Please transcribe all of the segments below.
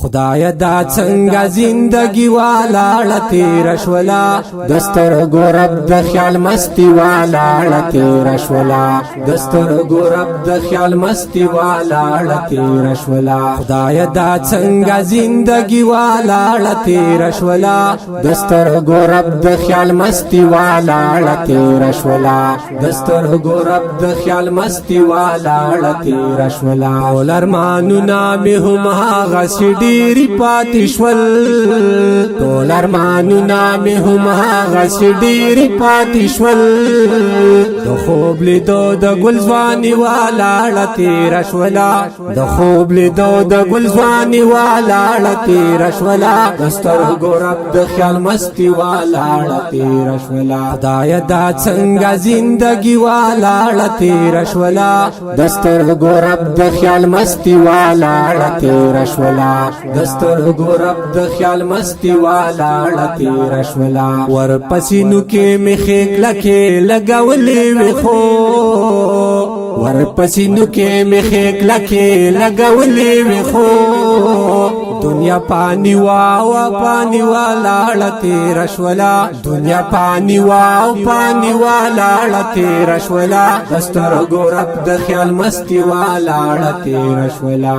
خدای دا څنګه زندگی والا تیر شولا دستر ګورب د خیال مستی والا تیر شولا دستر ګورب د خیال مستی والا تیر شولا خدای دا څنګه زندگی والا تیر شولا دستر ګورب د خیال مستی والا تیر شولا دستر ګورب د خیال مستی والا تیر شولا ولرمانو نامه هم هغه ډیری پاتشول ټول ارمانونه مې هم هغسې ډیری پاتشول د خوب لیدو د ګل ځواني والاړه تېره شوله د خوب لیدو د ګل ځواني والاړه تېره شوله د سترګو رب د خیال مستي والاړه تېره شوله خدایه دا څنګه زندګي والاړه تېره شوله د سترګو رب د خیال مستي والاړه تېره شوله دسترګو رب د خیال مستی والا تیر شولا ور پسینو کې مخې کلکې لګولې وې خو ور پسینو کې مخې کلکې لګولې وې خو دنیا پانی واو پانی والا تیر شولا دنیا پانی واو پانی والا تیر شولا دسترګو رب د خیال مستی والا تیر شولا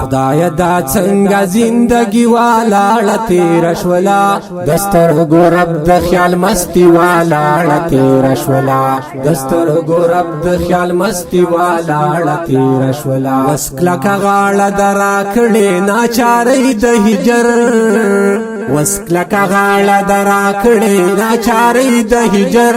خدای دا څنګه زندگی والا تیر شولا دسترګو رب د خیال مستی والا تیر شولا دسترګو رب د خیال مستی والا تیر شولا وسکلا کا غاړه درا کړي ناچار د هجر وسکلا کا غاړه درا کړي ناچارې د هجر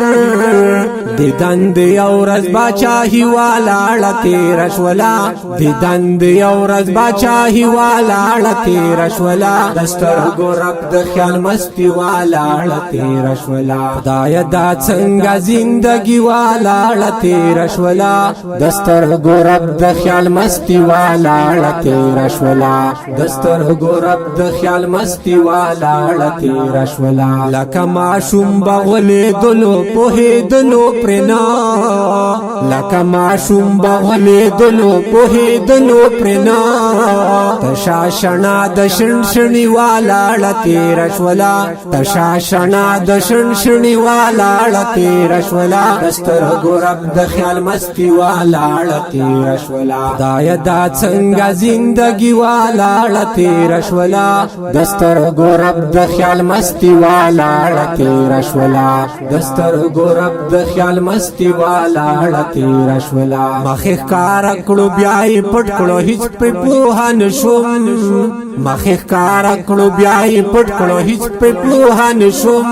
د دند یو ورځ باچاهي والاړه تېره شوله د دند یو ورځ باچاهي والاړه تېره شوله د سترګو رب د خیال مستی والاړه تېره شوله خدایه دا څنګه زندګي والاړه تېره شوله د سترګو رب د خیال مستی والاړه تېره شوله د سترګو رب د خیال مستی والاړه تېره شوله لکه ماشوم بغولې دلو پوهېدلو پرنا لکه ماشوم بغولېدلو پوهېدلو پرنا تشا شنا د شنشني والاړه تېره شوله تشا شنا د شنشني والاړه تېره شوله د سترګو رب د خیال مستی والاړه تېره شوله خدایه دا څنګه زندګي والاړه تېره شوله د سترګو رب د خیال مستی والاړه تېره شوله د سترګو رب د خیال مستی والاړه تېره شوله مخې ښکاره کړو بیا یې پټ کړو هیڅ پې پوهه نه شوم مخې ښکاره کړو بیا یې پټ کړو هیڅ پې پوهه نه شوم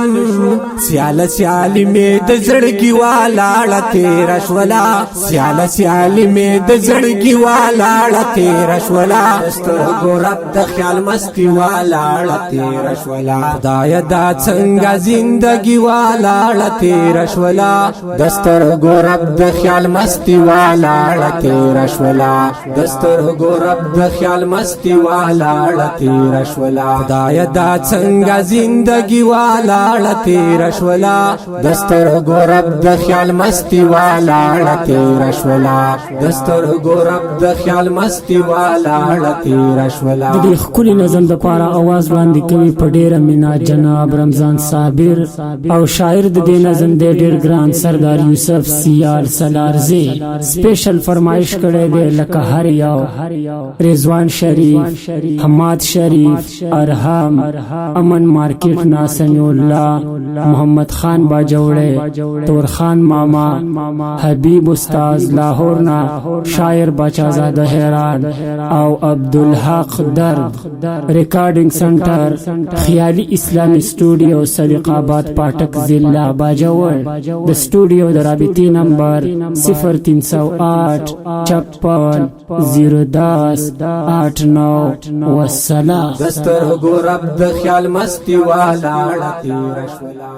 سیاله سیالي مې د زړګي والاړه تېره شوله سیاله سیالي مې د زړګي والاړه تېره شوله د سترګو رب د خیال مستی والاړه تېره شوله خدایه دا څنګه زندگی والاړه تېره شوله د سترګو رب د خیال مستی والاړه تېره شوله د سترګو رب د خیال مستی والاړه تېره شوله خدایه دا څنګه زندگی والاړه تېره شوله د سترګو رب د خیال مستی والاړه تېره شوله د سترګو رب د خیال مستی والاړه تېره شوله د دې ښکلي نظم دپاره اواز وړاندې کوي په ډېره مینه جناب رمضان صابر او شاعر د دې نظم دی ډېر ګران سردار یوسف سیال سلارزی سپیشل فرمایش کړی دی لکه هر یو رضوان شریف حماد شریف ارحم امن مارکیټ ناسمی الله محمد خان باجوړی تور خان ماما حبیب استاز لاهور نا شاعر بچازاده هرات او عبدالحق درد ریکارډینګ سنټر خیالي اسلامي سټوډیو سلیق آباد پاټک ضلع باجوړ د سټوډیو د رابطې نمبر 0308 56 010 89 والسلام دسترګو رب د خیال مستی والاړه تېره شوله